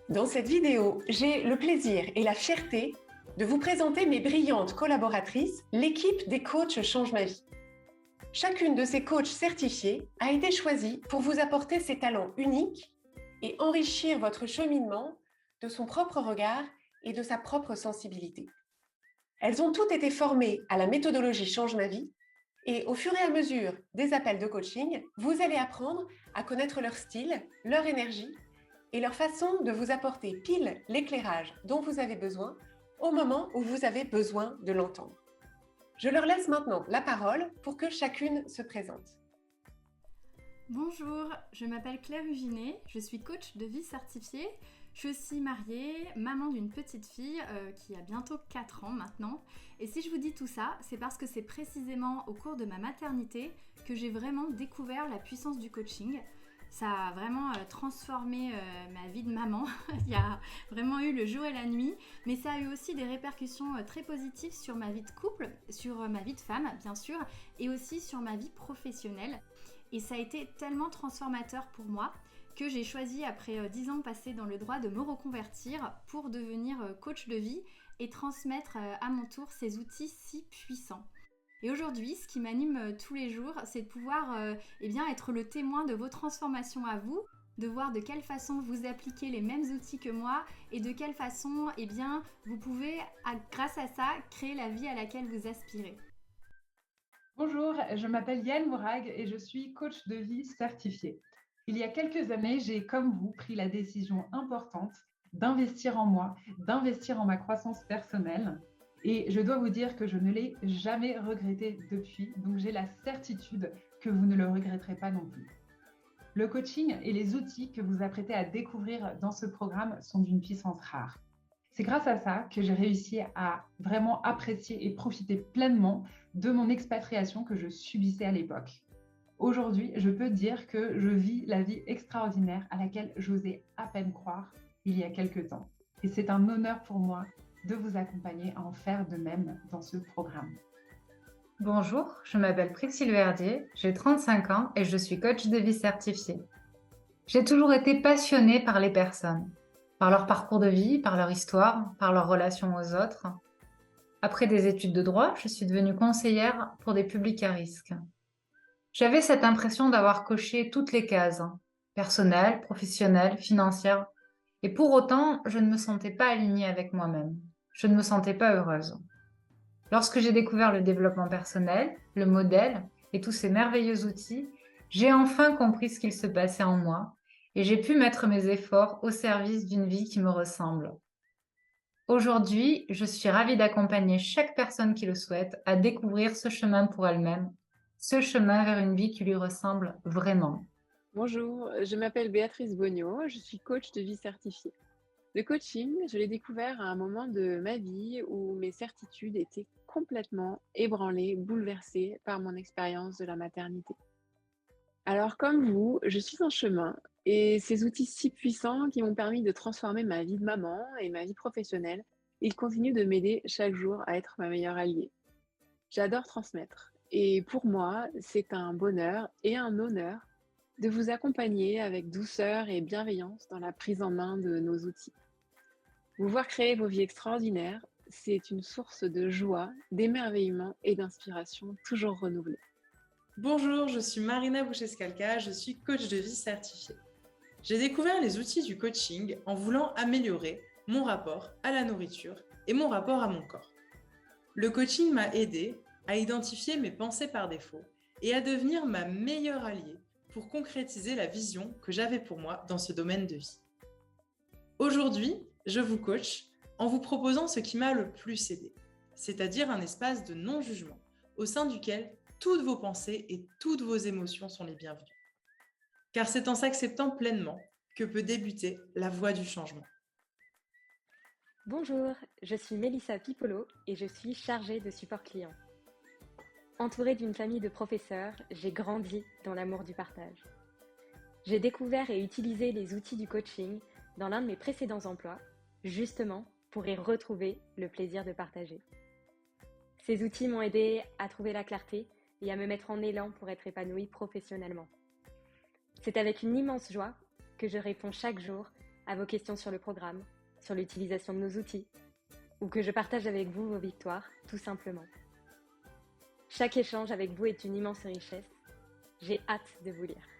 Dans cette vidéo, j'ai le plaisir et la fierté de vous présenter mes brillantes collaboratrices, l'équipe des coachs Change ma vie. Chacune de ces coachs certifiés a été choisie pour vous apporter ses talents uniques et enrichir votre cheminement de son propre regard et de sa propre sensibilité. Elles ont toutes été formées à la méthodologie Change ma vie et au fur et à mesure des appels de coaching, vous allez apprendre à connaître leur style, leur énergie et leur façon de vous apporter pile l'éclairage dont vous avez besoin au moment où vous avez besoin de l'entendre. Je leur laisse maintenant la parole pour que chacune se présente. Bonjour, je m'appelle Claire Huginet, je suis coach de vie certifiée. Je suis aussi mariée, maman d'une petite fille qui a bientôt 4 ans maintenant. Et si je vous dis tout ça, c'est parce que c'est précisément au cours de ma maternité que j'ai vraiment découvert la puissance du coaching. Ça a vraiment transformé ma vie de maman. Il y a vraiment eu le jour et la nuit, mais ça a eu aussi des répercussions très positives sur ma vie de couple, sur ma vie de femme bien sûr, et aussi sur ma vie professionnelle. Et ça a été tellement transformateur pour moi que j'ai choisi, après 10 ans passés dans le droit, de me reconvertir pour devenir coach de vie et transmettre à mon tour ces outils si puissants. Et aujourd'hui, ce qui m'anime tous les jours, c'est de pouvoir être le témoin de vos transformations à vous, de voir de quelle façon vous appliquez les mêmes outils que moi et de quelle façon vous pouvez, grâce à ça, créer la vie à laquelle vous aspirez. Bonjour, je m'appelle Yael Mourag et je suis coach de vie certifiée. Il y a quelques années, j'ai, comme vous, pris la décision importante d'investir en moi, d'investir en ma croissance personnelle. Et je dois vous dire que je ne l'ai jamais regretté depuis, donc j'ai la certitude que vous ne le regretterez pas non plus. Le coaching et les outils que vous apprêtez à découvrir dans ce programme sont d'une puissance rare. C'est grâce à ça que j'ai réussi à vraiment apprécier et profiter pleinement de mon expatriation que je subissais à l'époque. Aujourd'hui, je peux dire que je vis la vie extraordinaire à laquelle j'osais à peine croire il y a quelques temps. Et c'est un honneur pour moi de vous accompagner à en faire de même dans ce programme. Bonjour, je m'appelle Priscille Verdier, j'ai 35 ans et je suis coach de vie certifiée. J'ai toujours été passionnée par les personnes, par leur parcours de vie, par leur histoire, par leur relation aux autres. Après des études de droit, je suis devenue conseillère pour des publics à risque. J'avais cette impression d'avoir coché toutes les cases, personnelles, professionnelles, financières, et pour autant, je ne me sentais pas alignée avec moi-même. Je ne me sentais pas heureuse. Lorsque j'ai découvert le développement personnel, le modèle et tous ces merveilleux outils, j'ai enfin compris ce qu'il se passait en moi et j'ai pu mettre mes efforts au service d'une vie qui me ressemble. Aujourd'hui, je suis ravie d'accompagner chaque personne qui le souhaite à découvrir ce chemin pour elle-même, ce chemin vers une vie qui lui ressemble vraiment. Bonjour, je m'appelle Béatrice Bognaud, je suis coach de vie certifiée. Le coaching, je l'ai découvert à un moment de ma vie où mes certitudes étaient complètement ébranlées, bouleversées par mon expérience de la maternité. Alors comme vous, je suis en chemin et ces outils si puissants qui m'ont permis de transformer ma vie de maman et ma vie professionnelle, ils continuent de m'aider chaque jour à être ma meilleure alliée. J'adore transmettre et pour moi, c'est un bonheur et un honneur de vous accompagner avec douceur et bienveillance dans la prise en main de nos outils. Vous voir créer vos vies extraordinaires, c'est une source de joie, d'émerveillement et d'inspiration toujours renouvelée. Bonjour, je suis Marina Bouchescalca, je suis coach de vie certifiée. J'ai découvert les outils du coaching en voulant améliorer mon rapport à la nourriture et mon rapport à mon corps. Le coaching m'a aidé à identifier mes pensées par défaut et à devenir ma meilleure alliée pour concrétiser la vision que j'avais pour moi dans ce domaine de vie. Aujourd'hui, je vous coach en vous proposant ce qui m'a le plus aidé, c'est-à-dire un espace de non-jugement au sein duquel toutes vos pensées et toutes vos émotions sont les bienvenues. Car c'est en s'acceptant pleinement que peut débuter la voie du changement. Bonjour, je suis Mélissa Pipolo et je suis chargée de support client. Entourée d'une famille de professeurs, j'ai grandi dans l'amour du partage. J'ai découvert et utilisé les outils du coaching dans l'un de mes précédents emplois, justement pour y retrouver le plaisir de partager. Ces outils m'ont aidé à trouver la clarté et à me mettre en élan pour être épanouie professionnellement. C'est avec une immense joie que je réponds chaque jour à vos questions sur le programme, sur l'utilisation de nos outils, ou que je partage avec vous vos victoires, tout simplement. Chaque échange avec vous est une immense richesse. J'ai hâte de vous lire.